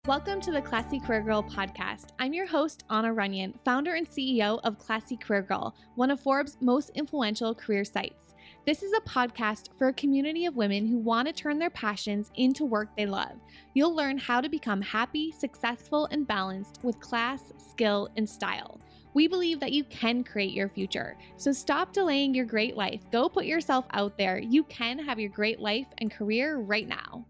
Welcome to the Classy Career Girl podcast. I'm your host, Anna Runyon, founder and CEO of Classy Career Girl, one of Forbes' most influential career sites. This is a podcast for a community of women who want to turn their passions into work they love. You'll learn how to become happy, successful, and balanced with class, skill, and style. We believe that you can create your future. So stop delaying your great life. Go put yourself out there. You can have your great life and career right now.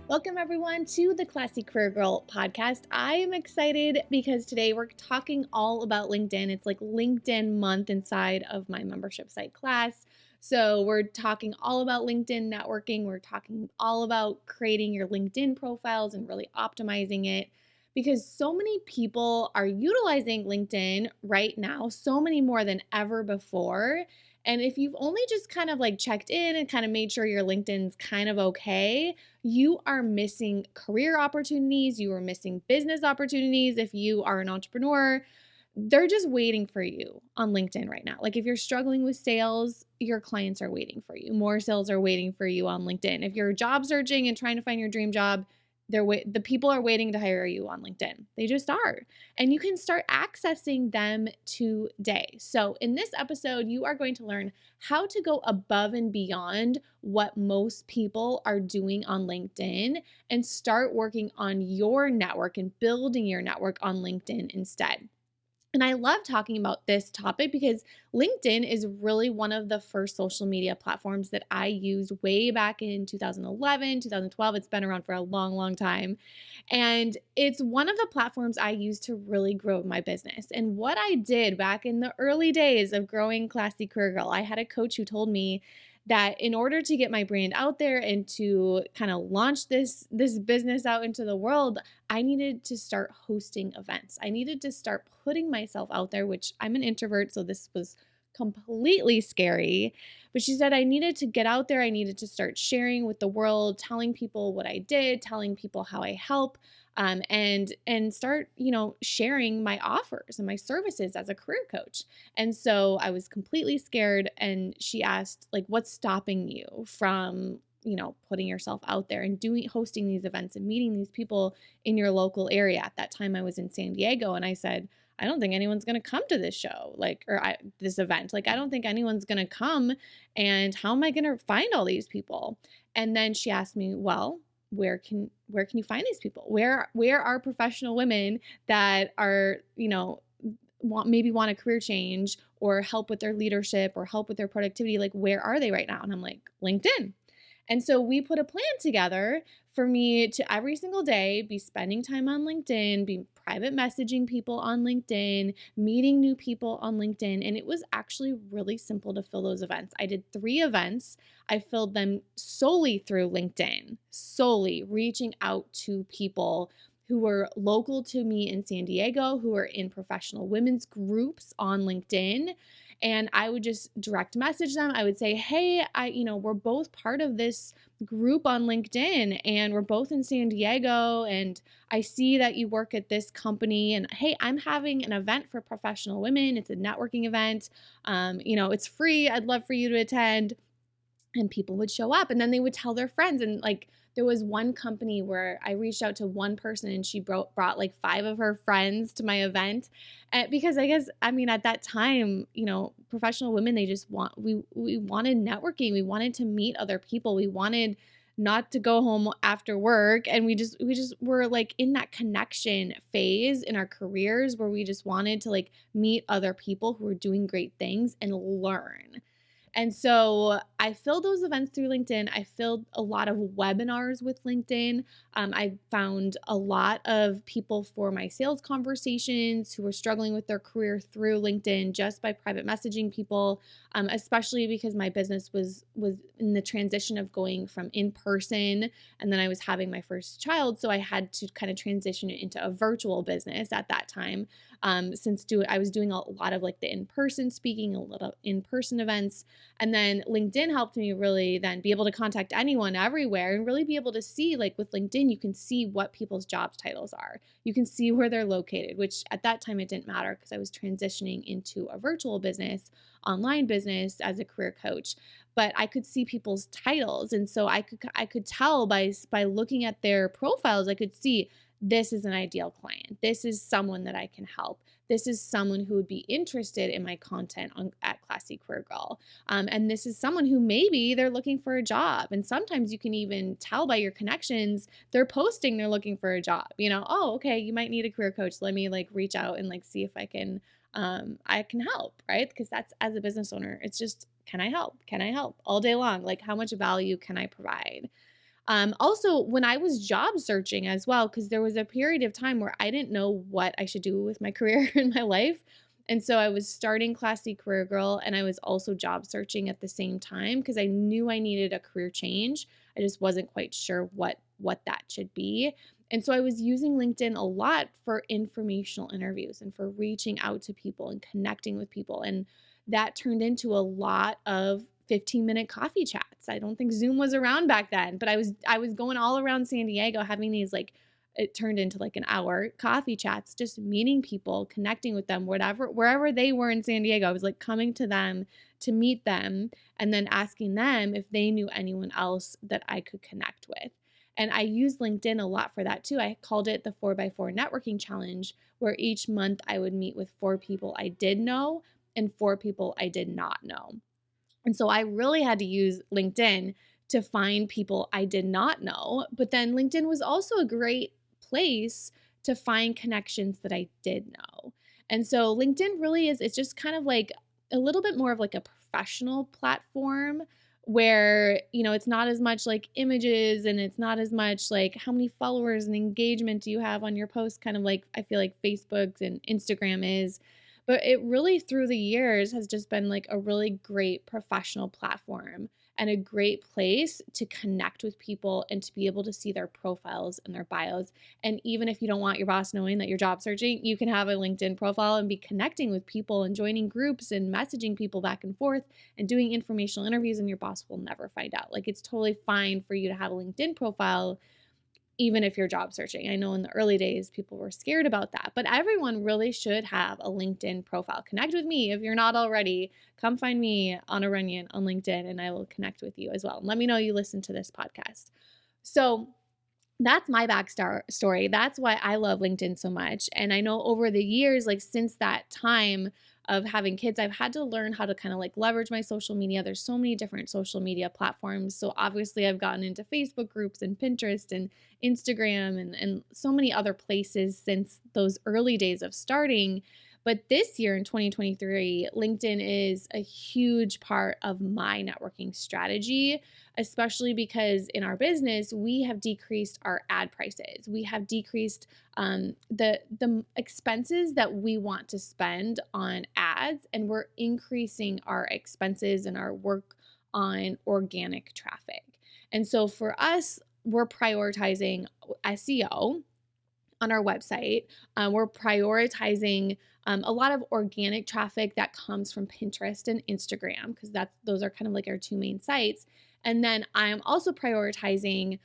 Welcome everyone to the Classy Career Girl podcast. I am excited because today we're talking all about LinkedIn. It's like LinkedIn month inside of my membership site class. So we're talking all about LinkedIn networking. We're talking all about creating your LinkedIn profiles and really optimizing it because so many people are utilizing LinkedIn right now, so many more than ever before. And if you've only just kind of like checked in and kind of made sure your LinkedIn's kind of okay, you are missing career opportunities. You are missing business opportunities. If you are an entrepreneur, they're just waiting for you on LinkedIn right now. Like if you're struggling with sales, your clients are waiting for you. More sales are waiting for you on LinkedIn. If you're job searching and trying to find your dream job, the people are waiting to hire you on LinkedIn. They just are. And you can start accessing them today. So in this episode, you are going to learn how to go above and beyond what most people are doing on LinkedIn and start working on your network and building your network on LinkedIn instead. And I love talking about this topic because LinkedIn is really one of the first social media platforms that I used way back in 2011, 2012. It's been around for a long, long time. And it's one of the platforms I used to really grow my business. And what I did back in the early days of growing Classy Career Girl, I had a coach who told me that in order to get my brand out there and to kind of launch this business out into the world, I needed to start hosting events. I needed to start putting myself out there, which I'm an introvert, so this was completely scary. But she said I needed to get out there. I needed to start sharing with the world, telling people what I did, telling people how I help, and start, sharing my offers and my services as a career coach. And so I was completely scared. And she asked, like, what's stopping you from putting yourself out there and hosting these events and meeting these people in your local area? At that time I was in San Diego, and I said, I don't think anyone's going to come to this show, this event. Like, I don't think anyone's going to come, and how am I going to find all these people? And then she asked me, well, where can you find these people? Where are professional women that are, want a career change or help with their leadership or help with their productivity? Like, where are they right now? And I'm like, LinkedIn. And so we put a plan together for me to every single day be spending time on LinkedIn, be private messaging people on LinkedIn, meeting new people on LinkedIn. And it was actually really simple to fill those events. I did 3 events. I filled them solely through LinkedIn, solely reaching out to people who were local to me in San Diego, who were in professional women's groups on LinkedIn. And I would just direct message them. I would say, hey, we're both part of this group on LinkedIn, and we're both in San Diego, and I see that you work at this company, and hey, I'm having an event for professional women. It's a networking event. It's free. I'd love for you to attend. And people would show up, and then they would tell their friends. And like, there was one company where I reached out to one person, and she brought like 5 of her friends to my event. Because I guess, at that time, professional women, we wanted networking. We wanted to meet other people. We wanted not to go home after work. And we just were like in that connection phase in our careers where we just wanted to like meet other people who were doing great things and learn. And so I filled those events through LinkedIn. I filled a lot of webinars with LinkedIn. I found a lot of people for my sales conversations who were struggling with their career through LinkedIn just by private messaging people, especially because my business was in the transition of going from in-person, and then I was having my first child. So I had to kind of transition it into a virtual business at that time. I was doing a lot of like the in-person speaking, a lot of in-person events. And then LinkedIn helped me really then be able to contact anyone everywhere and really be able to see, like with LinkedIn, you can see what people's job titles are. You can see where they're located, which at that time it didn't matter because I was transitioning into a virtual business, online business as a career coach. But I could see people's titles, and so I could tell by looking at their profiles, I could see this is an ideal client. This is someone that I can help. This is someone who would be interested in my content at Classy Career Girl. And this is someone who maybe they're looking for a job. And sometimes you can even tell by your connections, they're posting they're looking for a job. Oh, okay, you might need a career coach. Let me like reach out and like see if I can help, right? Because that's, as a business owner, it's just, can I help? Can I help all day long? Like, how much value can I provide? Also, when I was job searching as well, because there was a period of time where I didn't know what I should do with my career in my life. And so I was starting Classy Career Girl, and I was also job searching at the same time because I knew I needed a career change. I just wasn't quite sure what that should be. And so I was using LinkedIn a lot for informational interviews and for reaching out to people and connecting with people. And that turned into a lot of 15-minute coffee chats. I don't think Zoom was around back then, but I was going all around San Diego having these, like, it turned into like an hour coffee chats, just meeting people, connecting with them, wherever they were in San Diego. I was like coming to them to meet them and then asking them if they knew anyone else that I could connect with. And I used LinkedIn a lot for that too. I called it the 4x4 networking challenge, where each month I would meet with 4 people I did know and 4 people I did not know. And so I really had to use LinkedIn to find people I did not know. But then LinkedIn was also a great place to find connections that I did know. And so LinkedIn really is, it's just kind of like a little bit more of like a professional platform where, it's not as much like images, and it's not as much like how many followers and engagement do you have on your post, kind of like I feel like Facebook and Instagram is. But it really, through the years, has just been like a really great professional platform and a great place to connect with people and to be able to see their profiles and their bios. And even if you don't want your boss knowing that you're job searching, you can have a LinkedIn profile and be connecting with people and joining groups and messaging people back and forth and doing informational interviews, and your boss will never find out. Like, it's totally fine for you to have a LinkedIn profile even if you're job searching. I know in the early days, people were scared about that, but everyone really should have a LinkedIn profile. Connect with me if you're not already. Come find me, Anna Runyon, on LinkedIn, and I will connect with you as well. And let me know you listen to this podcast. So that's my backstory. That's why I love LinkedIn so much. And I know over the years, like since that time of having kids, I've had to learn how to kind of like leverage my social media. There's so many different social media platforms. So obviously I've gotten into Facebook groups and Pinterest and Instagram and so many other places since those early days of starting. But this year in 2023, LinkedIn is a huge part of my networking strategy, especially because in our business, we have decreased our ad prices. We have decreased the expenses that we want to spend on ads, and we're increasing our expenses and our work on organic traffic. And so for us, we're prioritizing SEO on our website. We're prioritizing a lot of organic traffic that comes from Pinterest and Instagram, because those are kind of like our 2 main sites. And then I'm also prioritizing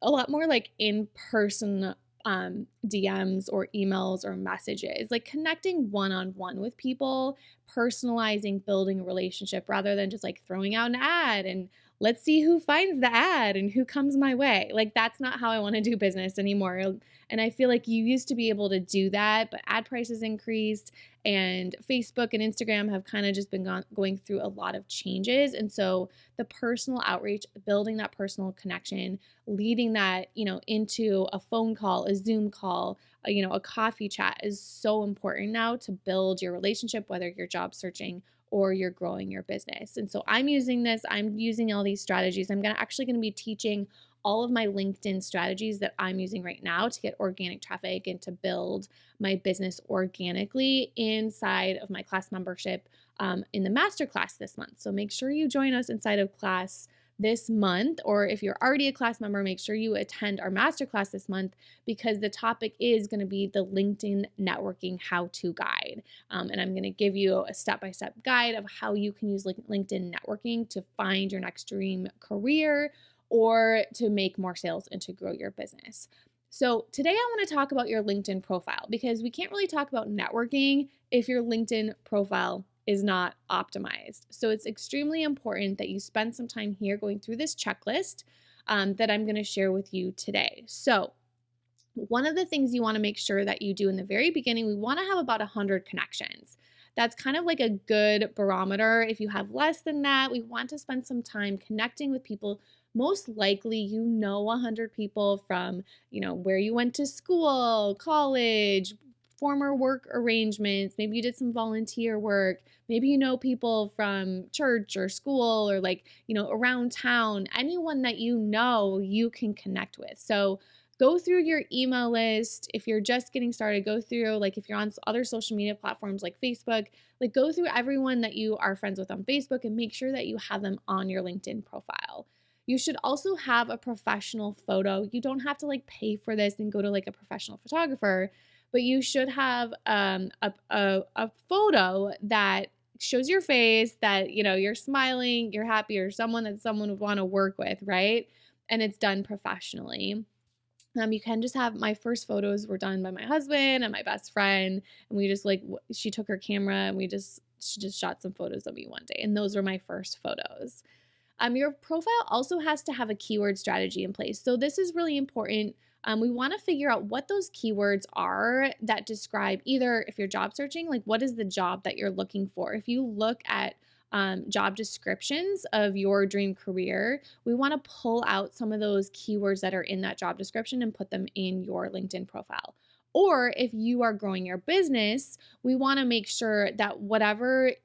a lot more like in-person DMs or emails or messages, like connecting one-on-one with people, personalizing, building a relationship rather than just like throwing out an ad and let's see who finds the ad and who comes my way. Like, that's not how I want to do business anymore. And I feel like you used to be able to do that, but ad prices increased, and Facebook and Instagram have kind of just been going through a lot of changes. And so the personal outreach, building that personal connection, leading that, into a phone call, a Zoom call, a coffee chat is so important now to build your relationship, whether you're job searching or you're growing your business. And so I'm using all these strategies. I'm actually going to be teaching all of my LinkedIn strategies that I'm using right now to get organic traffic and to build my business organically inside of my class membership in the masterclass this month. So make sure you join us inside of class this month, or if you're already a class member, make sure you attend our masterclass this month, because the topic is going to be the LinkedIn networking how-to guide. And I'm going to give you a step-by-step guide of how you can use LinkedIn networking to find your next dream career or to make more sales and to grow your business. So today I want to talk about your LinkedIn profile, because we can't really talk about networking if your LinkedIn profile is not optimized. So it's extremely important that you spend some time here going through this checklist that I'm going to share with you today. So one of the things you want to make sure that you do in the very beginning, we want to have about 100 connections. That's kind of like a good barometer. If you have less than that, we want to spend some time connecting with people. Most likely, 100 people from, where you went to school, college, former work arrangements. Maybe you did some volunteer work. Maybe you know people from church or school or around town. Anyone that you can connect with. So go through your email list. If you're just getting started, go through, if you're on other social media platforms like Facebook, go through everyone that you are friends with on Facebook and make sure that you have them on your LinkedIn profile. You should also have a professional photo. You don't have to pay for this and go to a professional photographer, but you should have a photo that shows your face, that you're smiling, you're happy, or someone that someone would want to work with, right? And it's done professionally. You can just have, my first photos were done by my husband and my best friend, and we just she took her camera and she just shot some photos of me one day, and those were my first photos. Your profile also has to have a keyword strategy in place. So this is really important. We want to figure out what those keywords are that describe, either if you're job searching, what is the job that you're looking for. If you look at job descriptions of your dream career, we want to pull out some of those keywords that are in that job description and put them in your LinkedIn profile. Or if you are growing your business, we want to make sure that whatever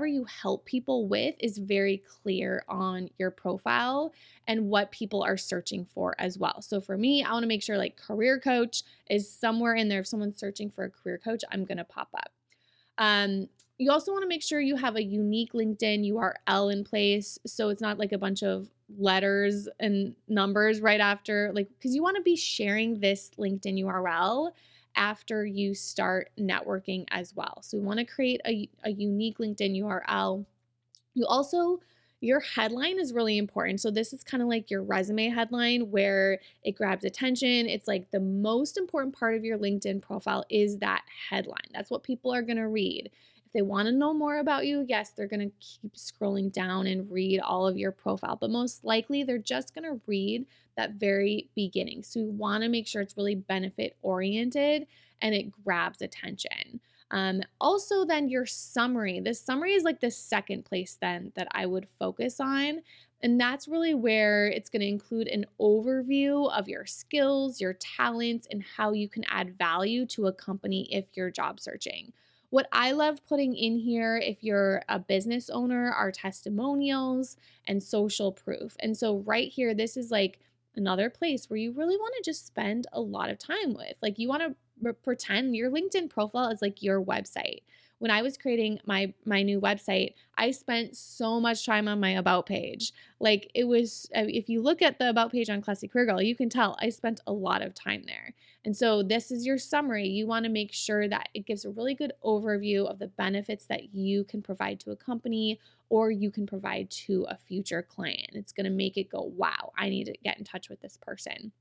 you help people with is very clear on your profile and what people are searching for as well. So for me, I want to make sure career coach is somewhere in there. If someone's searching for a career coach, I'm going to pop up. You also want to make sure you have a unique LinkedIn URL in place, so it's not a bunch of letters and numbers right after, because you want to be sharing this LinkedIn URL after you start networking as well. So we want to create a unique LinkedIn URL. Your headline is really important. So this is kind of like your resume headline, where it grabs attention. It's the most important part of your LinkedIn profile is that headline. That's what people are going to read. If they want to know more about you, yes, they're going to keep scrolling down and read all of your profile, but most likely they're just going to read that very beginning. So you want to make sure it's really benefit oriented and it grabs attention. Also then your summary. This summary is the second place then that I would focus on. And that's really where it's going to include an overview of your skills, your talents, and how you can add value to a company if you're job searching. What I love putting in here, if you're a business owner, are testimonials and social proof. And so right here, this is another place where you really want to just spend a lot of time with. You want to pretend your LinkedIn profile is your website. When I was creating my new website, I spent so much time on my about page. It was, if you look at the about page on Classy Career Girl, you can tell I spent a lot of time there. And so this is your summary. You want to make sure that it gives a really good overview of the benefits that you can provide to a company or you can provide to a future client. It's going to make it go, wow, I need to get in touch with this person.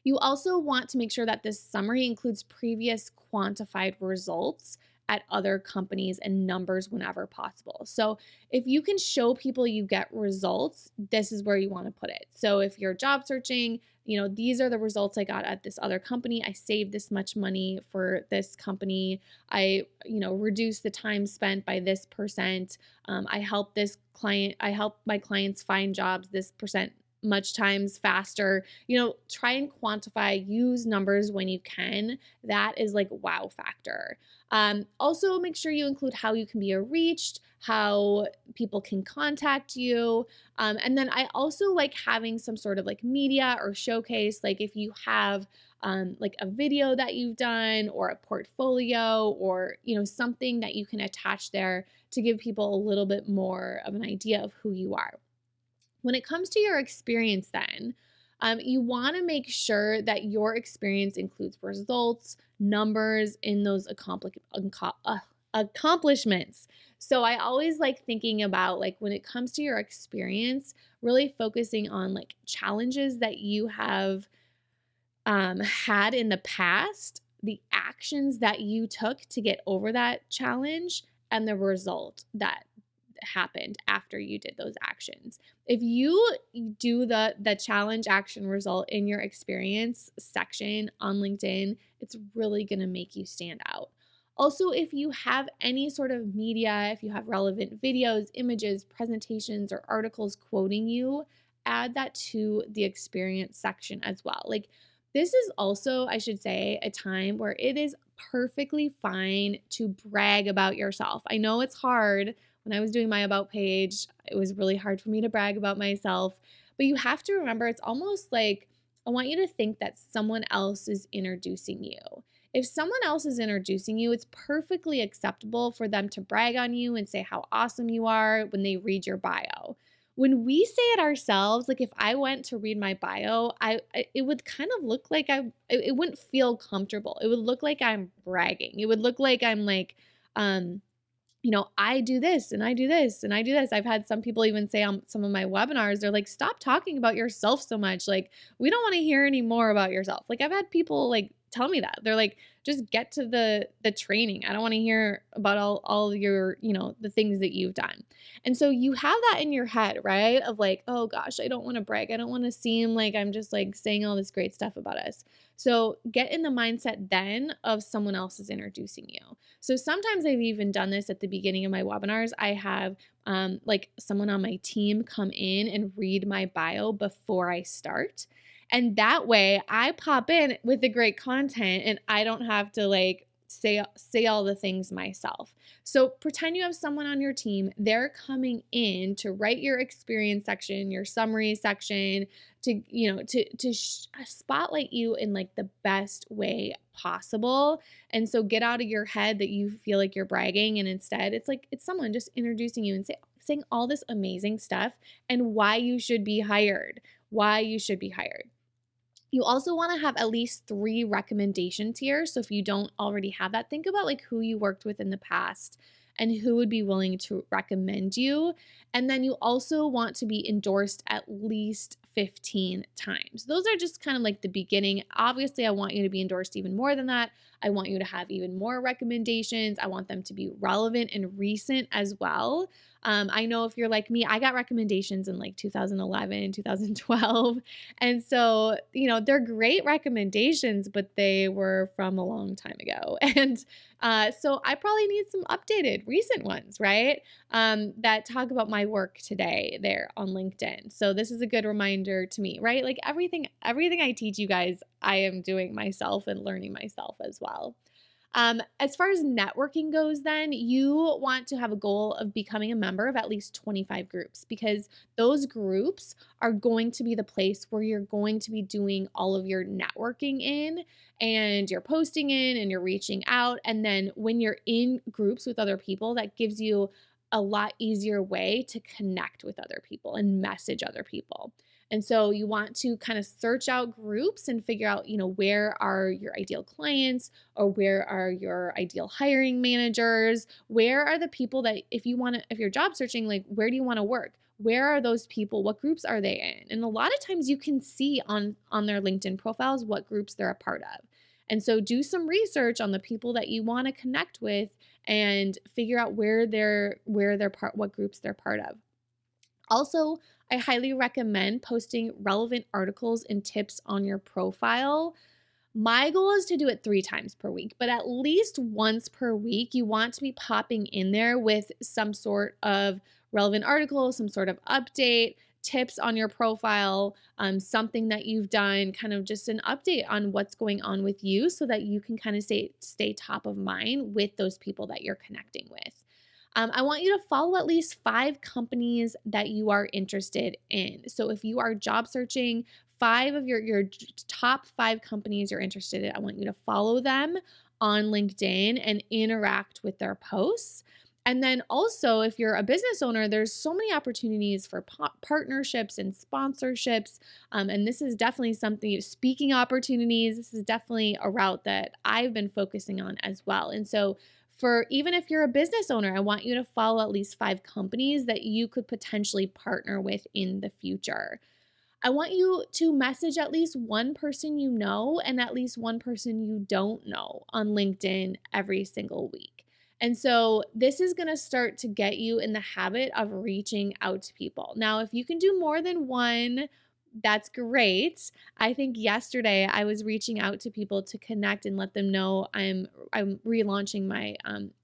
You also want to make sure that this summary includes previous quantified results at other companies and numbers whenever possible. So if you can show people you get results, this is where you want to put it. So if you're job searching, these are the results I got at this other company. I saved this much money for this company. I, reduced the time spent by this percent. I helped my clients find jobs this percent much times faster. Try and quantify, use numbers when you can. That is wow factor. Also make sure you include how you can be reached, how people can contact you. And then I also like having some sort of media or showcase, if you have a video that you've done or a portfolio or, something that you can attach there to give people a little bit more of an idea of who you are. When it comes to your experience, then, you want to make sure that your experience includes results, numbers in those accomplishments. So I always like thinking about, like, when it comes to your experience, really focusing on like challenges that you have had in the past, the actions that you took to get over that challenge, and the result that happened after you did those actions. If you do the challenge action result in your experience section on LinkedIn, it's really going to make you stand out. Also, if you have any sort of media, if you have relevant videos, images, presentations, or articles quoting you, add that to the experience section as well. Like, this is also, I should say, a time where it is perfectly fine to brag about yourself. I know it's hard. When I was doing my about page, it was really hard for me to brag about myself. But you have to remember, it's almost like I want you to think that someone else is introducing you. If someone else is introducing you, it's perfectly acceptable for them to brag on you and say how awesome you are when they read your bio. When we say it ourselves, like if I went to read my bio, it would kind of look like it wouldn't feel comfortable. It would look like I'm bragging. It would look like I'm like, um, I do this and I do this and I do this. I've had some people even say on some of my webinars, they're like, stop talking about yourself so much. Like, we don't want to hear any more about yourself. Like, I've had people like tell me that. They're like, just get to the training. I don't want to hear about all your, the things that you've done. And so you have that in your head, right? Of like, oh gosh, I don't want to brag. I don't want to seem like I'm just like saying all this great stuff about us. So get in the mindset then of someone else is introducing you. So sometimes I've even done this at the beginning of my webinars. I have like someone on my team come in and read my bio before I start. And that way I pop in with the great content and I don't have to like say all the things myself. So pretend you have someone on your team. They're coming in to write your experience section, your summary section, to spotlight you in like the best way possible. And so get out of your head that you feel like you're bragging, and instead it's someone just introducing you and saying all this amazing stuff and why you should be hired. Why you should be hired. You also want to have at least 3 recommendations here. So if you don't already have that, think about like who you worked with in the past and who would be willing to recommend you. And then you also want to be endorsed at least 15 times. Those are just kind of like the beginning. Obviously, I want you to be endorsed even more than that. I want you to have even more recommendations. I want them to be relevant and recent as well. I know if you're like me, I got recommendations in like 2011, 2012. And so, they're great recommendations, but they were from a long time ago. And so I probably need some updated, recent ones, right? That talk about my work today there on LinkedIn. So this is a good reminder to me, right? Like everything I teach you guys, I am doing myself and learning myself as well. As far as networking goes, then you want to have a goal of becoming a member of at least 25 groups, because those groups are going to be the place where you're going to be doing all of your networking in, and you're posting in, and you're reaching out. And then when you're in groups with other people, that gives you a lot easier way to connect with other people and message other people. And so you want to kind of search out groups and figure out, where are your ideal clients, or where are your ideal hiring managers? Where are the people that if you're job searching, like where do you want to work? Where are those people? What groups are they in? And a lot of times you can see on their LinkedIn profiles what groups they're a part of. And so do some research on the people that you want to connect with and figure out what groups they're part of. Also, I highly recommend posting relevant articles and tips on your profile. My goal is to do it 3 times per week, but at least once per week, you want to be popping in there with some sort of relevant article, some sort of update, tips on your profile, something that you've done, kind of just an update on what's going on with you so that you can kind of stay top of mind with those people that you're connecting with. I want you to follow at least 5 companies that you are interested in. So if you are job searching, 5 of your top 5 companies you're interested in, I want you to follow them on LinkedIn and interact with their posts. And then also, if you're a business owner, there's so many opportunities for partnerships and sponsorships. And this is definitely something, speaking opportunities, this is definitely a route that I've been focusing on as well. And so for even if you're a business owner, I want you to follow at least 5 companies that you could potentially partner with in the future. I want you to message at least one person you know and at least one person you don't know on LinkedIn every single week. And so this is going to start to get you in the habit of reaching out to people. Now, if you can do more than one, that's great. I think yesterday I was reaching out to people to connect and let them know I'm relaunching my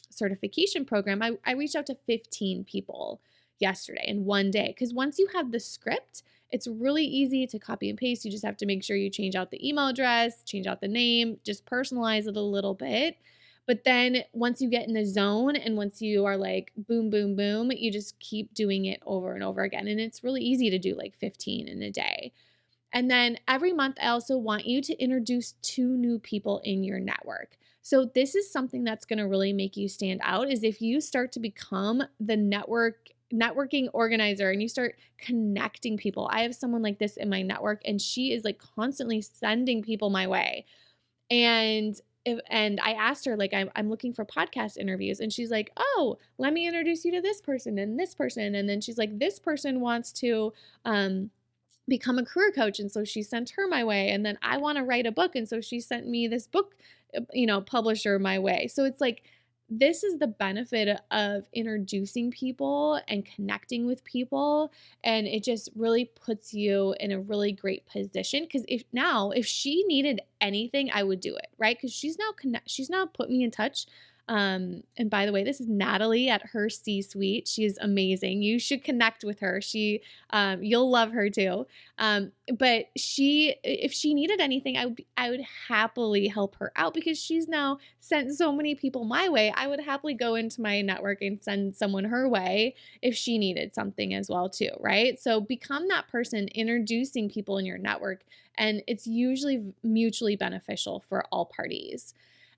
certification program. I reached out to 15 people yesterday in one day, because once you have the script, it's really easy to copy and paste. You just have to make sure you change out the email address, change out the name, just personalize it a little bit. But then once you get in the zone and once you are like boom, boom, boom, you just keep doing it over and over again. And it's really easy to do like 15 in a day. And then every month, I also want you to introduce 2 new people in your network. So this is something that's going to really make you stand out, is if you start to become the networking organizer and you start connecting people. I have someone like this in my network, and she is like constantly sending people my way. And I asked her, like, I'm looking for podcast interviews, and she's like, oh, let me introduce you to this person and this person. And then she's like, this person wants to become a career coach, and so she sent her my way. And then I want to write a book, and so she sent me this book publisher my way. So it's like, this is the benefit of introducing people and connecting with people, and it just really puts you in a really great position. Because if she needed anything, I would do it, right? Because she's now put me in touch. And by the way, this is Natalie at Her C-Suite. She is amazing. You should connect with her. You'll love her too. But if she needed anything, I would happily help her out, because she's now sent so many people my way. I would happily go into my network and send someone her way if she needed something as well too, right? So become that person introducing people in your network, and it's usually mutually beneficial for all parties.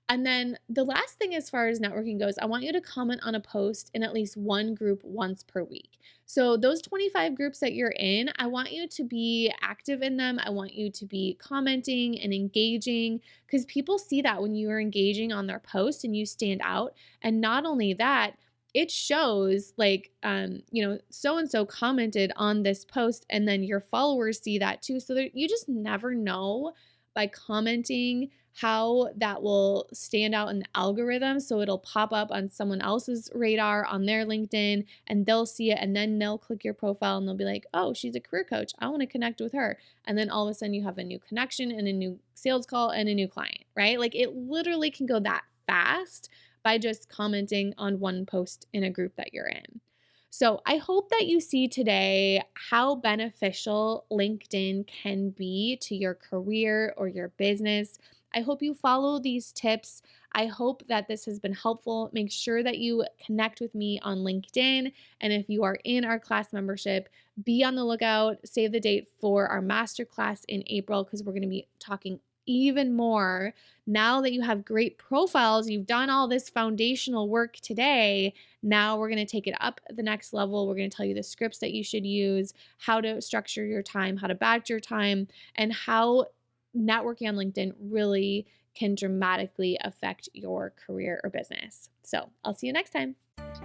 And then the last thing as far as networking goes, I want you to comment on a post in at least one group once per week. So those 25 groups that you're in, I want you to be active in them. I want you to be commenting and engaging, because people see that when you are engaging on their post and you stand out. And not only that, it shows like, so-and-so commented on this post, and then your followers see that too. So you just never know by commenting how that will stand out in the algorithm. So it'll pop up on someone else's radar on their LinkedIn, and they'll see it, and then they'll click your profile and they'll be like, oh, she's a career coach, I want to connect with her. And then all of a sudden you have a new connection and a new sales call and a new client, right? Like, it literally can go that fast by just commenting on one post in a group that you're in. So I hope that you see today how beneficial LinkedIn can be to your career or your business. I hope you follow these tips. I hope that this has been helpful. Make sure that you connect with me on LinkedIn. And if you are in our class membership, be on the lookout. Save the date for our masterclass in April, because we're going to be talking even more. Now that you have great profiles, you've done all this foundational work today. Now we're going to take it up the next level. We're going to tell you the scripts that you should use, how to structure your time, how to badge your time, and how networking on LinkedIn really can dramatically affect your career or business. So I'll see you next time.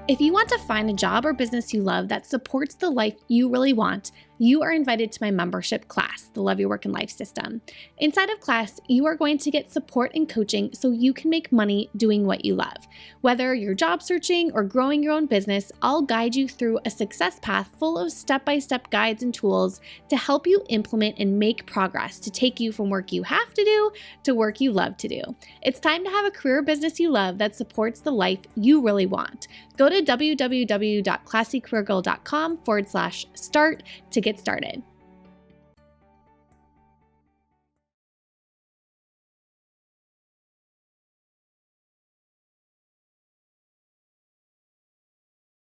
If you want to find a job or business you love that supports the life you really want, you are invited to my membership class, the Love Your Work and Life System. Inside of class, you are going to get support and coaching so you can make money doing what you love. Whether you're job searching or growing your own business, I'll guide you through a success path full of step-by-step guides and tools to help you implement and make progress to take you from work you have to do to work you love to do. It's time to have a career business you love that supports the life you really want. Go to www.classycareergirl.com/start to get started.